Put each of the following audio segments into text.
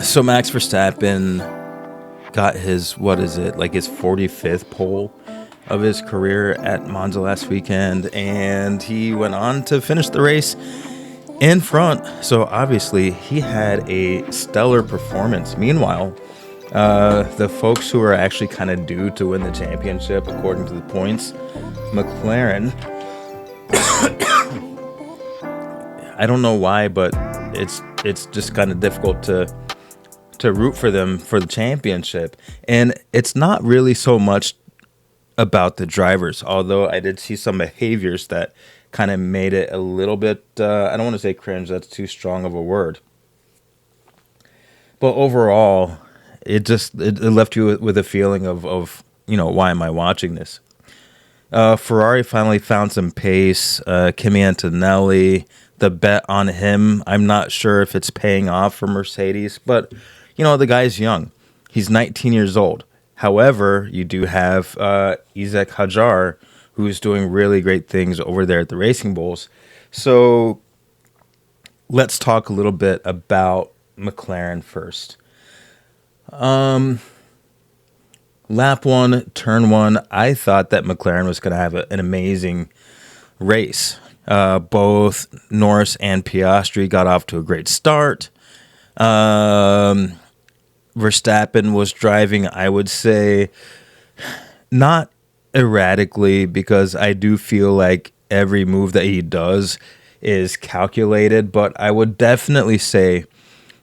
So Max Verstappen got his, what is it, like his 45th pole of his career at Monza last weekend, and he went on to finish the race in front. So obviously he had a stellar performance. Meanwhile, the folks who are actually kind of due to win the championship, according to the points, McLaren, I don't know why, but it's just kind of difficult to root for them for the championship. And it's not really so much about the drivers, although I did see some behaviors that kind of made it a little bit, I don't want to say cringe, that's too strong of a word. But overall, it left you with a feeling of, why am I watching this? Ferrari finally found some pace. Kimi Antonelli, the bet on him, I'm not sure if it's paying off for Mercedes, but, the guy's young. He's 19 years old. However, you do have Isaac Hajar, who's doing really great things over there at the Racing Bulls. So let's talk a little bit about McLaren first. Lap one, turn one, I thought that McLaren was going to have an amazing race. Both Norris and Piastri got off to a great start. Verstappen was driving, I would say, not erratically, because I do feel like every move that he does is calculated, but I would definitely say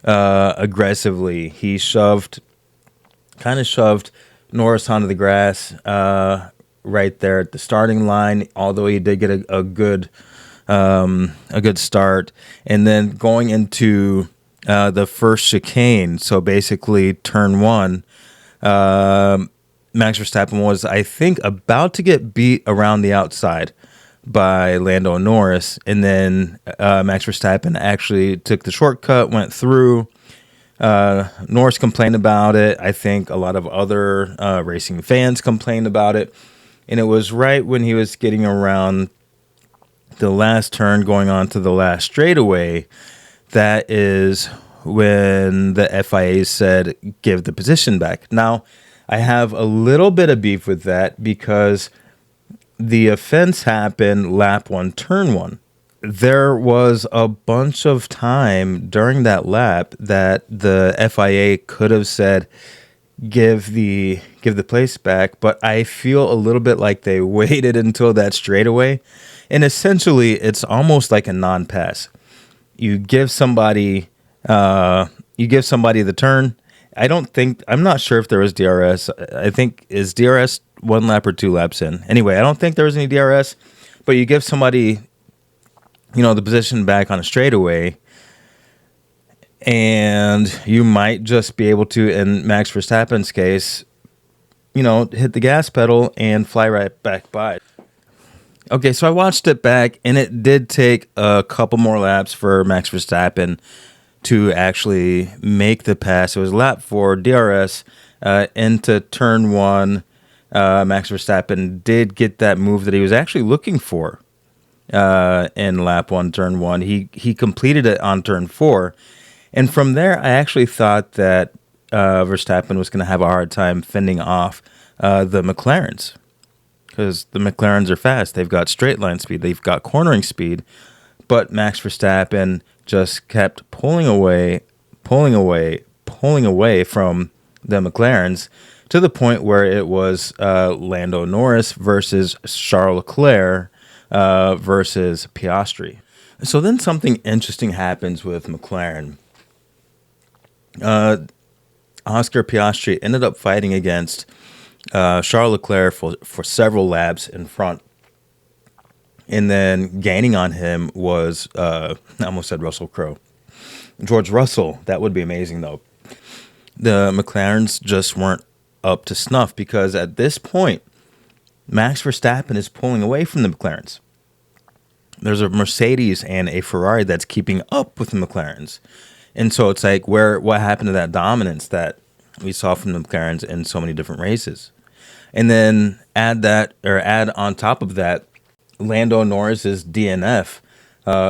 aggressively. He kind of shoved Norris onto the grass right there at the starting line, although he did get a good start. And then going into the first chicane, so basically turn one, Max Verstappen was, I think, about to get beat around the outside by Lando Norris, and then Max Verstappen actually took the shortcut, went through. Norris complained about it. I think a lot of other racing fans complained about it, and it was right when he was getting around the last turn going on to the last straightaway. That is when the FIA said, give the position back. Now, I have a little bit of beef with that because the offense happened lap one, turn one. There was a bunch of time during that lap that the FIA could have said, give the place back, but I feel a little bit like they waited until that straightaway. And essentially, it's almost like a non-pass. You give somebody the turn. I'm not sure if there was DRS. I think, is DRS 1 lap or 2 laps in? Anyway, I don't think there was any DRS, but you give somebody, the position back on a straightaway, and you might just be able to, in Max Verstappen's case, hit the gas pedal and fly right back by. Okay, so I watched it back, and it did take a couple more laps for Max Verstappen to actually make the pass. It was lap 4, DRS, into turn 1. Max Verstappen did get that move that he was actually looking for in lap 1, turn 1. He completed it on turn 4. And from there, I actually thought that Verstappen was going to have a hard time fending off the McLaren's, because the McLaren's are fast. They've got straight line speed. They've got cornering speed. But Max Verstappen just kept pulling away from the McLaren's, to the point where it was Lando Norris versus Charles Leclerc versus Piastri. So then something interesting happens with McLaren. Oscar Piastri ended up fighting against Charles Leclerc for several laps in front. And then gaining on him was, I almost said Russell Crowe, George Russell. That would be amazing, though. The McLarens just weren't up to snuff, because at this point, Max Verstappen is pulling away from the McLarens. There's a Mercedes and a Ferrari that's keeping up with the McLarens. And so it's like, what happened to that dominance that we saw from the McLarens in so many different races? And then add on top of that, Lando Norris's DNF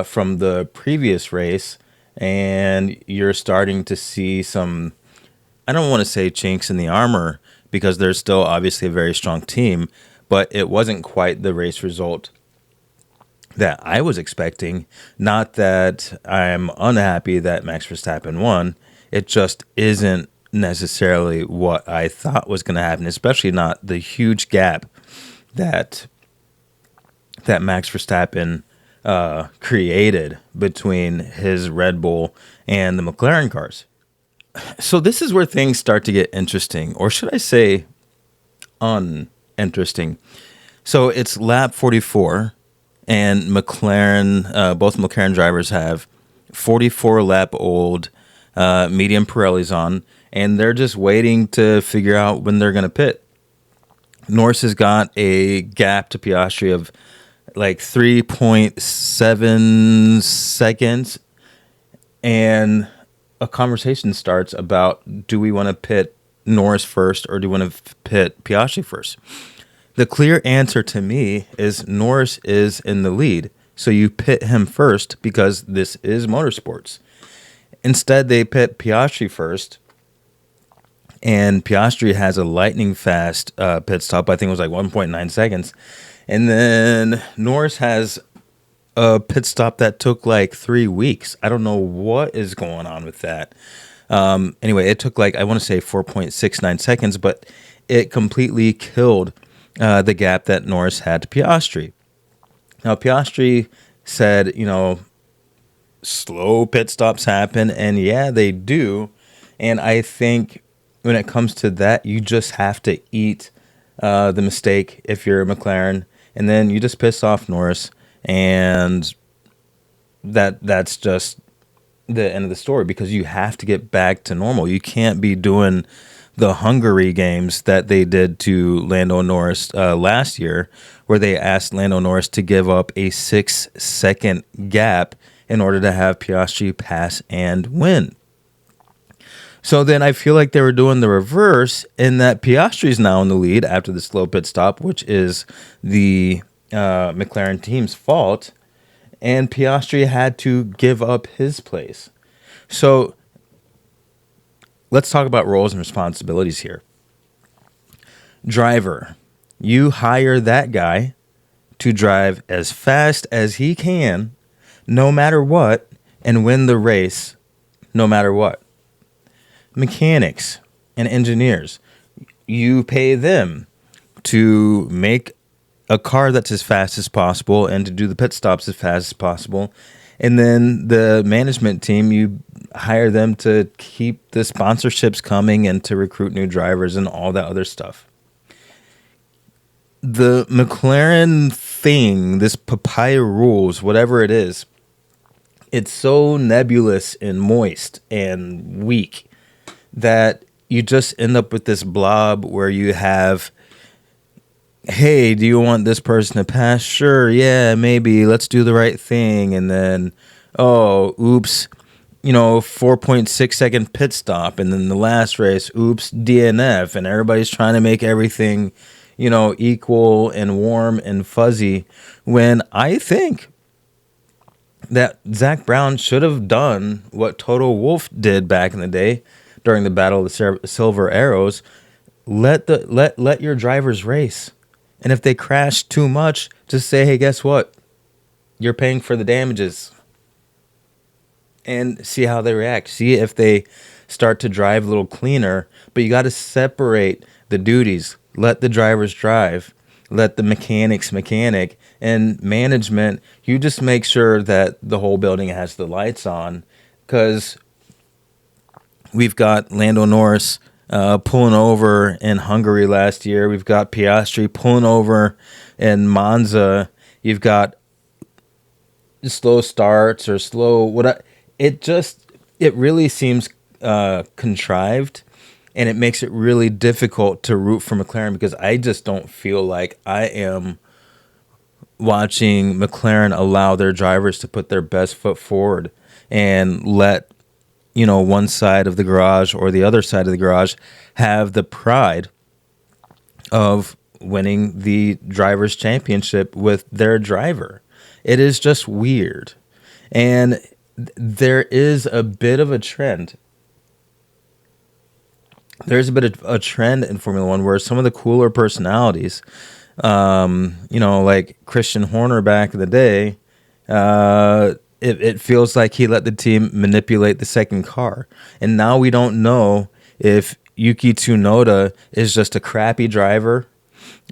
from the previous race, and you're starting to see some, I don't want to say chinks in the armor because there's still obviously a very strong team, but it wasn't quite the race result that I was expecting. Not that I'm unhappy that Max Verstappen won. It just isn't necessarily what I thought was going to happen, especially not the huge gap that Max Verstappen created between his Red Bull and the McLaren cars. So this is where things start to get interesting, or should I say uninteresting. So it's lap 44, and both McLaren drivers have 44 lap old medium Pirellis on, and they're just waiting to figure out when they're going to pit. Norris has got a gap to Piastri of like 3.7 seconds, and a conversation starts about, do we want to pit Norris first or do we want to pit Piastri first? The clear answer to me is Norris is in the lead, so you pit him first because this is motorsports. Instead, they pit Piastri first, and Piastri has a lightning fast pit stop. I think it was like 1.9 seconds. And then Norris has a pit stop that took like 3 weeks. I don't know what is going on with that. Anyway, it took like, I want to say 4.69 seconds, but it completely killed the gap that Norris had to Piastri. Now, Piastri said, slow pit stops happen, and yeah, they do. And I think when it comes to that, you just have to eat the mistake if you're a McLaren, and then you just piss off Norris, and that's just the end of the story, because you have to get back to normal. You can't be doing the Hungary games that they did to Lando Norris last year, where they asked Lando Norris to give up a 6-second gap in order to have Piastri pass and win. So then I feel like they were doing the reverse, in that Piastri's now in the lead after the slow pit stop, which is the McLaren team's fault, and Piastri had to give up his place. So let's talk about roles and responsibilities here. Driver, you hire that guy to drive as fast as he can, no matter what, and win the race no matter what. Mechanics and engineers, you pay them to make a car that's as fast as possible and to do the pit stops as fast as possible. And then the management team, you hire them to keep the sponsorships coming and to recruit new drivers and all that other stuff. The McLaren thing, this Papaya Rules, whatever it is, it's so nebulous and moist and weak that you just end up with this blob where you have, hey, do you want this person to pass? Sure, yeah, maybe. Let's do the right thing. And then, oh, oops, 4.6 second pit stop. And then the last race, oops, DNF. And everybody's trying to make everything, equal and warm and fuzzy. When I think that Zach Brown should have done what Toto Wolff did back in the day during the Battle of the Silver Arrows. Let your drivers race. And if they crash too much, just say, hey, guess what? You're paying for the damages. And see how they react. See if they start to drive a little cleaner. But you got to separate the duties. Let the drivers drive. Let the mechanics mechanic. And management, you just make sure that the whole building has the lights on. Because we've got Lando Norris pulling over in Hungary last year. We've got Piastri pulling over in Monza. You've got slow starts or slow it really seems contrived, and it makes it really difficult to root for McLaren, because I just don't feel like I am watching McLaren allow their drivers to put their best foot forward and let one side of the garage or the other side of the garage have the pride of winning the drivers' championship with their driver. It is just weird. And there is a bit of a trend. There's a bit of a trend in Formula One where some of the cooler personalities, like Christian Horner back in the day, it feels like he let the team manipulate the second car. And now we don't know if Yuki Tsunoda is just a crappy driver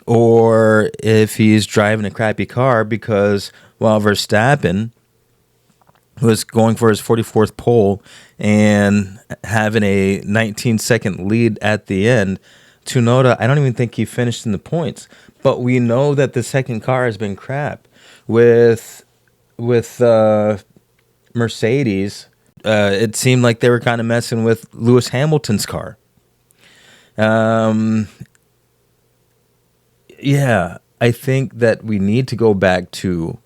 or if he's driving a crappy car because while Verstappen was going for his 44th pole and having a 19-second lead at the end, Tsunoda, I don't even think he finished in the points. But we know that the second car has been crap. With Mercedes, it seemed like they were kind of messing with Lewis Hamilton's car. Yeah, I think that we need to go back to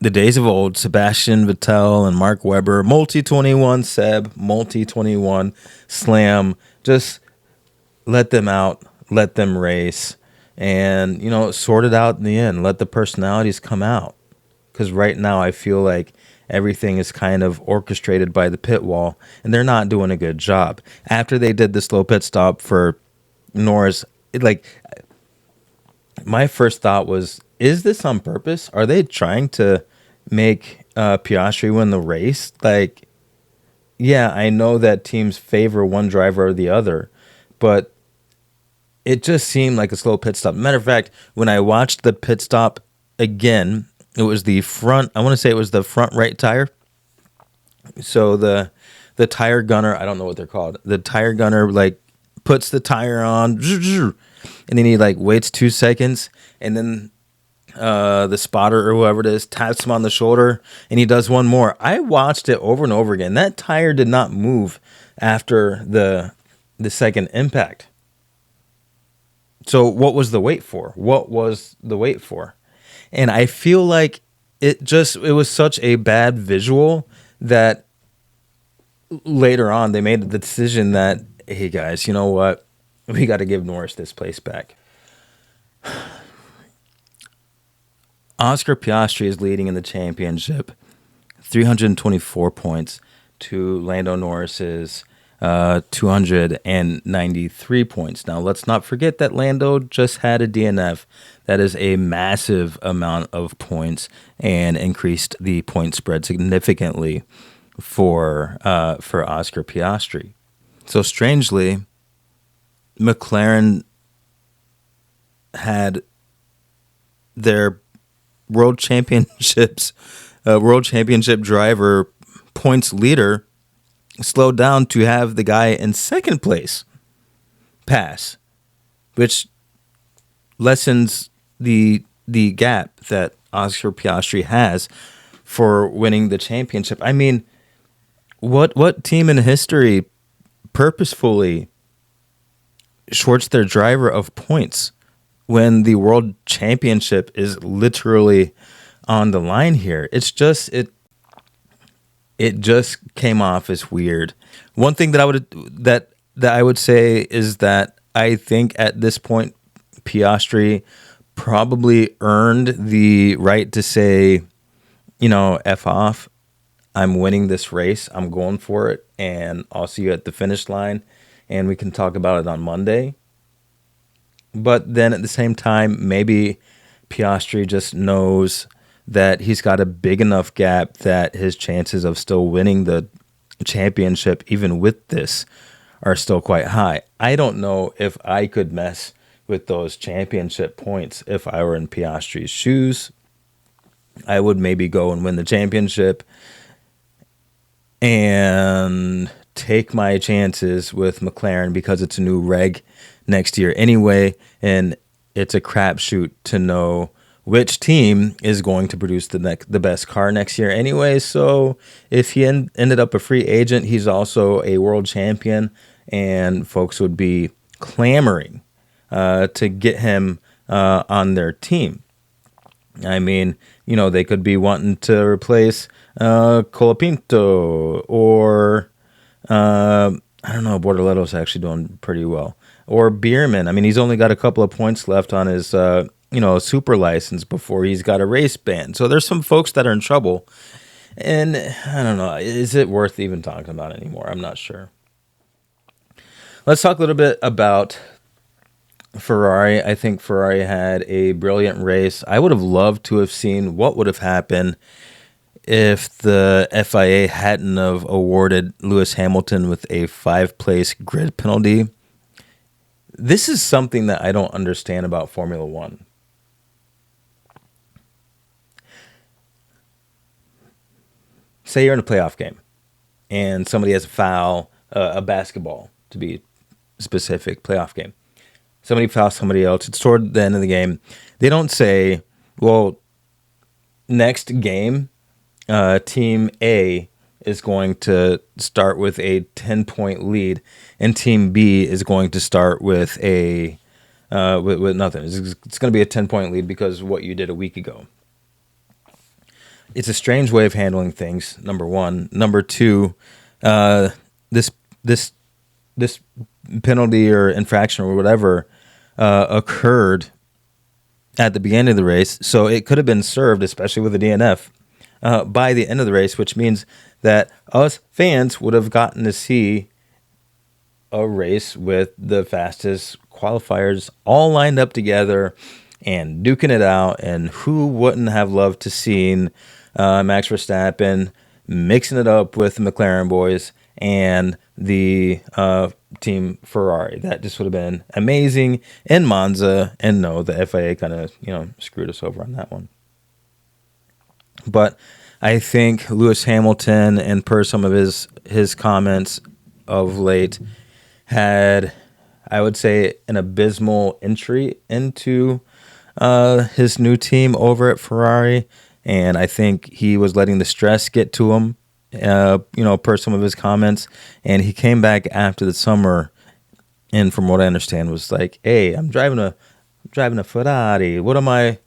the days of old, Sebastian Vettel and Mark Webber, multi 21 Seb, multi 21 Slam. Just let them out, let them race, and sort it out in the end. Let the personalities come out. Because right now I feel like everything is kind of orchestrated by the pit wall, and they're not doing a good job. After they did the slow pit stop for Norris, my first thought was, is this on purpose? Are they trying to make Piastri win the race? Yeah, I know that teams favor one driver or the other, but it just seemed like a slow pit stop. Matter of fact, when I watched the pit stop again, it was the front, I want to say it was the front right tire. So the tire gunner, I don't know what they're called. The tire gunner puts the tire on, and then he waits 2 seconds, and then the spotter or whoever it is taps him on the shoulder, and he does one more. I watched it over and over again. That tire did not move after the second impact. So what was the wait for? What was the wait for? And I feel like it was such a bad visual that later on they made the decision that, hey guys, you know what? We got to give Norris this place back. Oscar Piastri is leading in the championship, 324 points to Lando Norris's 293 points. Now, let's not forget that Lando just had a DNF. That is a massive amount of points and increased the point spread significantly for Oscar Piastri. So strangely, McLaren had their world championship driver points leader slowed down to have the guy in second place pass, which lessens the gap that Oscar Piastri has for winning the championship. I mean, what team in history purposefully shorts their driver of points when the world championship is literally on the line here? It's just it just came off as weird. One thing that I would say is that I think at this point Piastri probably earned the right to say, F off. I'm winning this race. I'm going for it, and I'll see you at the finish line, and we can talk about it on Monday. But then at the same time, maybe Piastri just knows that he's got a big enough gap that his chances of still winning the championship, even with this, are still quite high. I don't know if I could mess with those championship points if I were in Piastri's shoes. I would maybe go and win the championship and take my chances with McLaren because it's a new reg next year anyway, and it's a crapshoot to know which team is going to produce the best car next year anyway. So if he ended up a free agent, he's also a world champion, and folks would be clamoring to get him on their team. I mean, they could be wanting to replace Colapinto or I don't know, Bortoletto's actually doing pretty well. Or Bierman. I mean, he's only got a couple of points left on his super license before he's got a race ban. So there's some folks that are in trouble. And I don't know, is it worth even talking about anymore? I'm not sure. Let's talk a little bit about Ferrari. I think Ferrari had a brilliant race. I would have loved to have seen what would have happened if the FIA hadn't have awarded Lewis Hamilton with a 5-place grid penalty. This is something that I don't understand about Formula One. Say you're in a playoff game and somebody has a foul, a basketball to be specific, playoff game. Somebody fouls somebody else. It's toward the end of the game. They don't say, well, next game, Team A is going to start with a 10-point lead, and Team B is going to start with with nothing. It's going to be a 10-point lead because of what you did a week ago. It's a strange way of handling things, number one. Number two, this penalty or infraction or whatever occurred at the beginning of the race, so it could have been served, especially with the DNF, by the end of the race, which means that us fans would have gotten to see a race with the fastest qualifiers all lined up together and duking it out. And who wouldn't have loved to seen Max Verstappen mixing it up with the McLaren boys and the team Ferrari? That just would have been amazing in Monza. And no, the FIA kind of screwed us over on that one. But I think Lewis Hamilton, and per some of his comments of late, had, I would say, an abysmal entry into his new team over at Ferrari. And I think he was letting the stress get to him, per some of his comments. And he came back after the summer, and from what I understand, was like, "Hey, I'm driving a Ferrari. What am I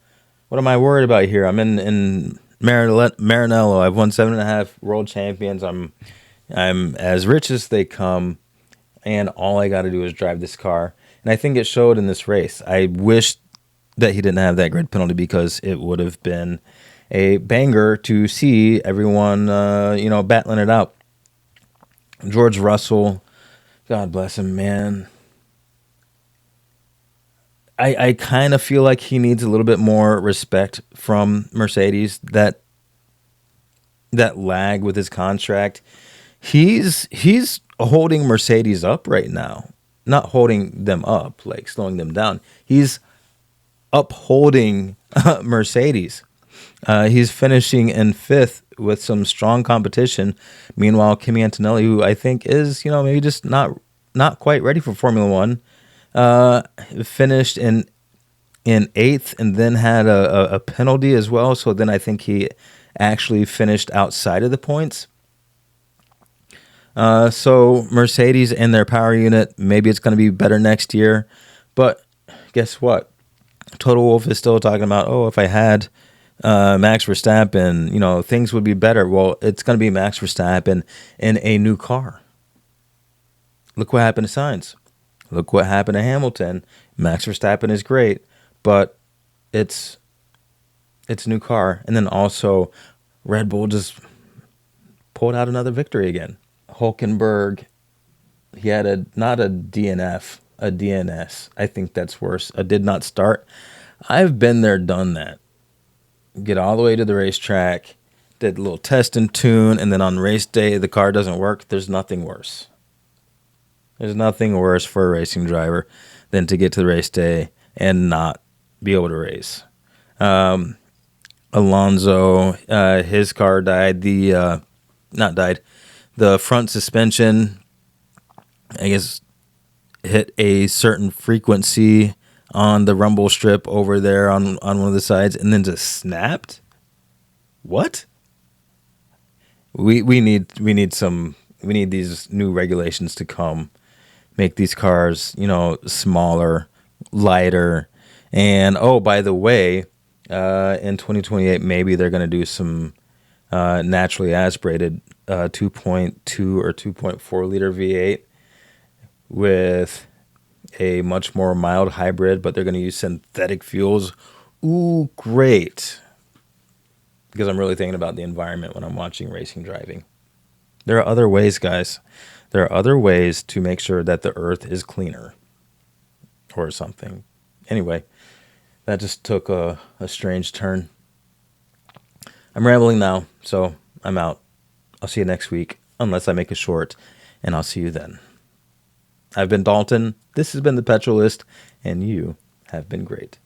worried about here? I'm in Maranello. I've won 7.5 world champions. I'm as rich as they come, and all I got to do is drive this car." And I think it showed in this race. I wish that he didn't have that grid penalty, because it would have been a banger to see everyone, battling it out. George Russell, God bless him, man. I kind of feel like he needs a little bit more respect from Mercedes. That lag with his contract, he's holding Mercedes up right now. Not holding them up, like slowing them down. He's upholding Mercedes. He's finishing in 5th with some strong competition. Meanwhile, Kimi Antonelli, who I think is, maybe just not quite ready for Formula One, finished in 8th, and then had a penalty as well. So then I think he actually finished outside of the points. So Mercedes and their power unit, maybe it's going to be better next year. But guess what? Total Wolf is still talking about, if I had Max Verstappen, things would be better. Well, it's going to be Max Verstappen in a new car. Look what happened to Sainz. Look what happened to Hamilton. Max Verstappen is great, but it's new car. And then also Red Bull just pulled out another victory again. Hulkenberg, he had not a DNF, a DNS. I think that's worse. A did not start. I've been there, done that. Get all the way to the racetrack, did a little test and tune, and then on race day, the car doesn't work. There's nothing worse. There's nothing worse for a racing driver than to get to the race day and not be able to race. Alonso, his car died. The front suspension, I guess, hit a certain frequency on the rumble strip over there on one of the sides, and then just snapped. What? We need these new regulations to come, make these cars, smaller, lighter, and by the way, in 2028 maybe they're going to do some naturally aspirated 2.2 or 2.4 liter V8 with a much more mild hybrid, but they're going to use synthetic fuels. Ooh, great. Because I'm really thinking about the environment when I'm watching racing driving. There are other ways, guys. There are other ways to make sure that the earth is cleaner or something. Anyway, that just took a strange turn. I'm rambling now, so I'm out. I'll see you next week, unless I make a short, and I'll see you then. I've been Dalton. This has been The Petrolist, and you have been great.